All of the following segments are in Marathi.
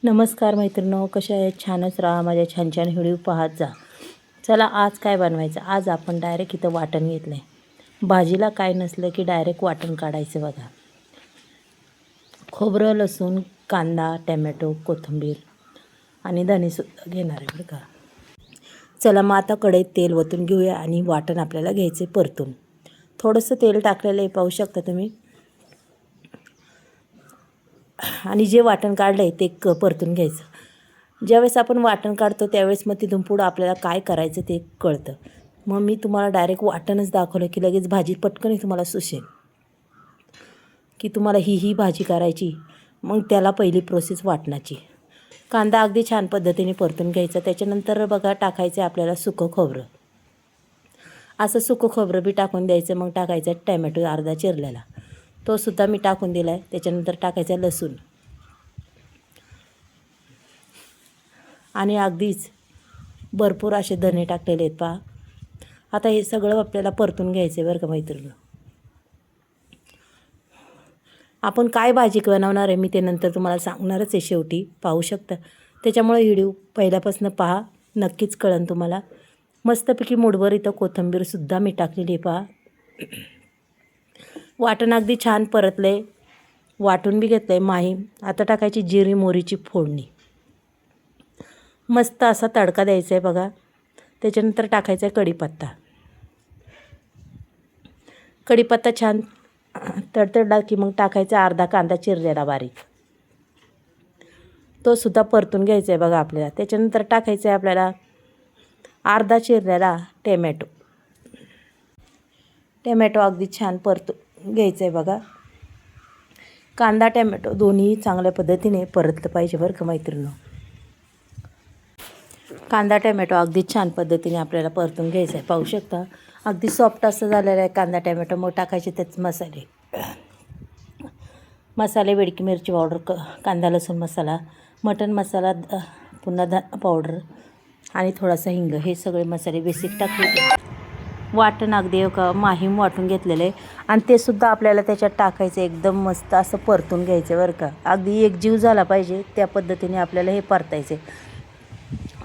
नमस्कार मैत्रिणींनो, कशा आहेत? छानच राहा, माझ्या छान छान व्हिडिओ पाहत जा. चला आज काय बनवायचं. आज आपण डायरेक्ट इथं वाटण घेतलं आहे. भाजीला काय नसलं की डायरेक्ट वाटण काढायचं बघा. खोबरं, लसूण, कांदा, टॅमॅटो, कोथिंबीर आणि धणेसुद्धा घेणार आहे बरं का. चला मग आता कढईत तेल ओतून घेऊया आणि वाटण आपल्याला घ्यायचे परतून. थोडंसं तेल टाकलेलं आहे, पाहू शकता तुम्ही. आणि जे वाटण काढलं आहे ते परतून घ्यायचं. ज्यावेळेस आपण वाटण काढतो त्यावेळेस मग तिथून पुढं आपल्याला काय करायचं ते कळतं. मग मी तुम्हाला डायरेक्ट वाटणच दाखवलं की लगेच भाजी पटकन तुम्हाला सुचेल की तुम्हाला ही भाजी करायची. मग त्याला पहिली प्रोसेस वाटणाची. कांदा अगदी छान पद्धतीने परतून घ्यायचा. त्याच्यानंतर बघा टाकायचं आपल्याला सुकं खोबरं. असं सुकं खोबरं बी टाकून द्यायचं. मग टाकायचं टॅमॅटो अर्धा चिरलेला, तो सुद्धा मी टाकून दिला आहे. त्याच्यानंतर टाकायचा लसूण आणि अगदीच भरपूर असे धने टाकलेले आहेत पहा. आता हे सगळं आपल्याला परतून घ्यायचं आहे बरं का मैत्रिणी. आपण काय भाजी बनवणार आहे मी ते नंतर तुम्हाला सांगणारच आहे शेवटी, पाहू शकता. त्याच्यामुळे व्हिडिओ पहिल्यापासून पहा, नक्कीच कळन तुम्हाला. मस्तपैकी मुठभर इथं कोथिंबीरसुद्धा मी टाकलेली आहे पहा. वाटण अगदी छान परतलं आहे, वाटून बी घेतलं आहे माहीम. आता टाकायची जिरी मोहरीची फोडणी. मस्त असा तडका द्यायचा आहे बघा. त्याच्यानंतर टाकायचा आहे कढीपत्ता. कढीपत्ता छान तडतडला की मग टाकायचा अर्धा कांदा चिरलेला बारीक, तो सुद्धा परतून घ्यायचा आहे बघा आपल्याला. त्याच्यानंतर टाकायचं आहे आपल्याला अर्धा चिरलेला टॅमॅटो. टॅमॅटो अगदी छान परतून घ्यायचं आहे बघा. कांदा टॅमॅटो दोन्ही चांगल्या पद्धतीने परतलं पाहिजे बरं का मैत्रिणींनो. कांदा टॅमॅटो अगदी छान पद्धतीने आपल्याला परतून घ्यायचं आहे, पाहू शकता. अगदी सॉफ्ट असं झालेलं आहे कांदा टॅमॅटो. मग टाकायचे त्याच मसाले बेडकी मिरची पावडर, कांदा लसूण मसाला, मटण मसाला, पुन्हा पावडर आणि थोडासा हिंग, हे सगळे मसाले बेसिक टाकले. वाटण अगदी माहीम वाटून घेतलेलं आहे आणि ते सुद्धा आपल्याला त्याच्यात टाकायचं. एकदम मस्त असं परतून घ्यायचं बरं का. अगदी एकजीव झाला पाहिजे त्या पद्धतीने आपल्याला हे परतायचं.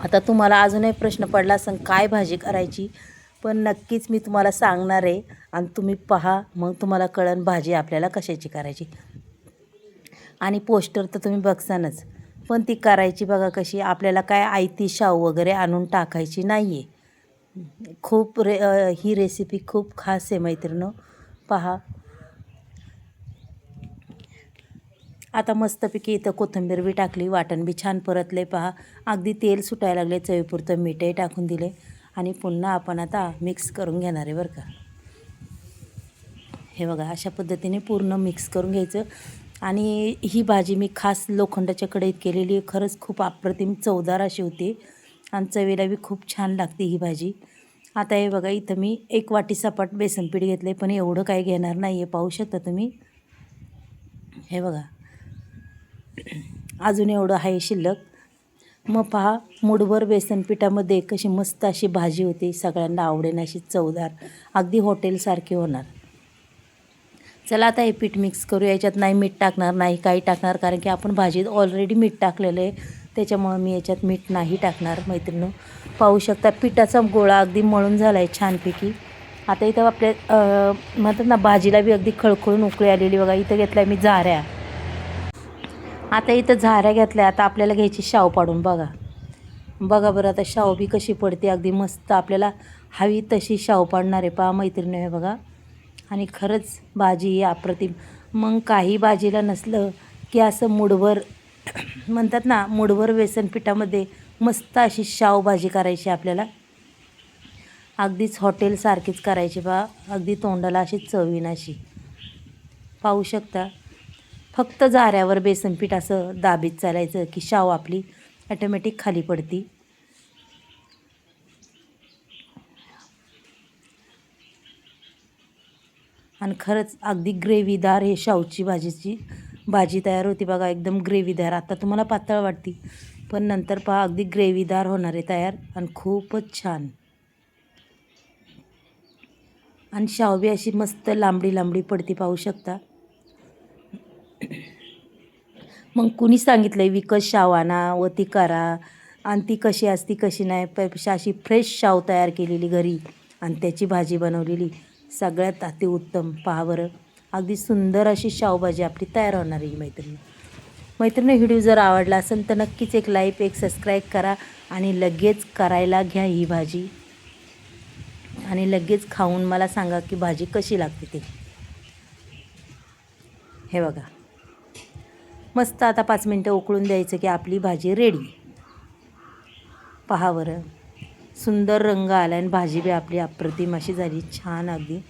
आता तुम्हाला अजूनही प्रश्न पडला असेल काय भाजी करायची, पण नक्कीच मी तुम्हाला सांगणार आहे आणि तुम्ही पहा, मग तुम्हाला कळन भाजी आपल्याला कशाची करायची. आणि पोस्टर तर तुम्ही बघसानच, पण ती करायची बघा कशी. आपल्याला काय आयती शाव वगैरे आणून टाकायची नाही आहे. खूप ही रेसिपी खूप खास आहे मैत्रिणींनो, पहा. आता मस्तपैकी इथं कोथिंबीर बी टाकली, वाटण बी छान परतले पहा. अगदी तेल सुटायला लागले, चवीपुरतं मीठही टाकून दिले आणि पुन्हा आपण आता मिक्स करून घेणार आहे बरं का. हे बघा अशा पद्धतीने पूर्ण मिक्स करून घ्यायचं. आणि ही भाजी मी खास लोखंडाच्या कढईत केलेली आहे. खरंच खूप अप्रतिम चवदार अशी होती आणि चवीला बी खूप छान लागते ही भाजी. आता हे बघा इथं मी 1 वाटी सपाट बेसन पीठ घेतलं आहे, पण एवढं काही घेणार नाही आहे, पाहू शकता तुम्ही. हे बघा अजून एवढं आहे शिल्लक. मग पहा मुठभर बेसन पिठामध्ये कशी मस्त अशी भाजी होती, सगळ्यांना आवडेल अशी चवदार, अगदी हॉटेलसारखी होणार. चला आता हे पीठ मिक्स करू. याच्यात नाही मीठ टाकणार, नाही काही टाकणार, कारण की आपण भाजीत ऑलरेडी मीठ टाकलेलं आहे. त्याच्यामुळं मी याच्यात मीठ नाही टाकणार मैत्रिणी. पाहू शकता पिठाचा गोळा अगदी मळून झाला आहे छानपैकी. आता इथं आपल्या म्हणतात ना भाजीला बी अगदी खळखळून उकळी आलेली बघा. इथं घेतला आहे मी झाऱ्या. आता इथं झाऱ्या घेतल्या. आता आपल्याला घ्यायची शाव पाडून बघा. बघा बरं आता शाव बी कशी पडते, अगदी मस्त आपल्याला हवी तशी शाव पाडणार आहे पहा मैत्रिणी. हे बघा आणि खरंच भाजी अप्रतिम. मग काही भाजीला नसलं की असं मुठभर म्हणतात ना, मुठभर बेसन पिठामध्ये मस्त अशी शाव भाजी करायची आपल्याला. अगदीच हॉटेलसारखीच करायची बा. अगदी तोंडाला अशी चवीन अशी, पाहू शकता. फक्त झाऱ्यावर बेसन पीठ असं दाबीत चालायचं की शाव आपली ऑटोमॅटिक खाली पडती. आणि खरंच अगदी ग्रेव्हीदार हे शावची भाजी तयार होती बघा. एकदम ग्रेव्हीदार. आता तुम्हाला पातळ वाटते, पण नंतर पहा अगदी ग्रेव्हीदार होणार आहे तयार आणि खूपच छान. आणि शाव बी अशी मस्त लांबडी लांबडी पडती, पाहू शकता. मग कुणी सांगितलं आहे विकत शाव आणा व ती करा आणि ती कशी असती कशी नाही, पेक्षा अशी फ्रेश शाव तयार केलेली घरी आणि त्याची भाजी बनवलेली सगळ्यात अतिउत्तम. पहा बरं, अगदी सुंदर अशी शावभाजी आपली तयार होणार आहे मैत्रिणी. व्हिडिओ जर आवडला असेल तर नक्कीच एक लाईक एक सबस्क्राईब करा आणि लगेच करायला घ्या ही भाजी आणि लगेच खाऊन मला सांगा की भाजी कशी लागते ते. हे बघा, मस्त आता 5 मिनटं उकळून द्यायचं की आपली भाजी रेडी. पहा बरं, सुंदर रंग आला आणि भाजी बी आपली अप्रतिम अशी झाली, छान अगदी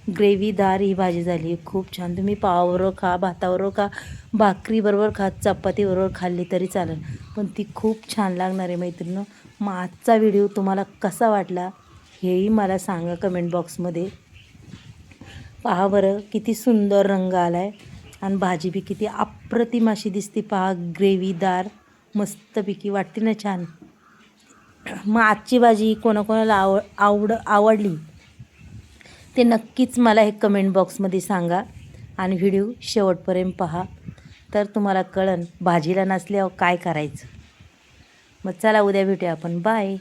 ग्रेव्हीदार ही भाजी झाली, खूप छान. तुम्ही पावाबरोबर खा, भाताबरोबर खा, भाकरीबरोबर खा, चपातीबरोबर खाल्ली तरी चालेल, पण ती खूप छान लागणार आहे मैत्रिणींनो. मग आजचा व्हिडिओ तुम्हाला कसा वाटला हेही मला सांगा कमेंट बॉक्समध्ये. पहा बरं किती सुंदर रंग आला आहे आणि भाजी बी किती अप्रतिम अशी दिसते. पहा, ग्रेव्हीदार मस्तपैकी वाटते ना छान. मग आजची भाजी कोणाकोणाला आवडली ते नक्कीच मला हे कमेंट बॉक्समध्ये सांगा आणि व्हिडिओ शेवटपर्यंत पहा, तर तुम्हाला कळन भाजीला नसल्यावर काय करायचं. मग चला उद्या भेटूया आपण. बाय.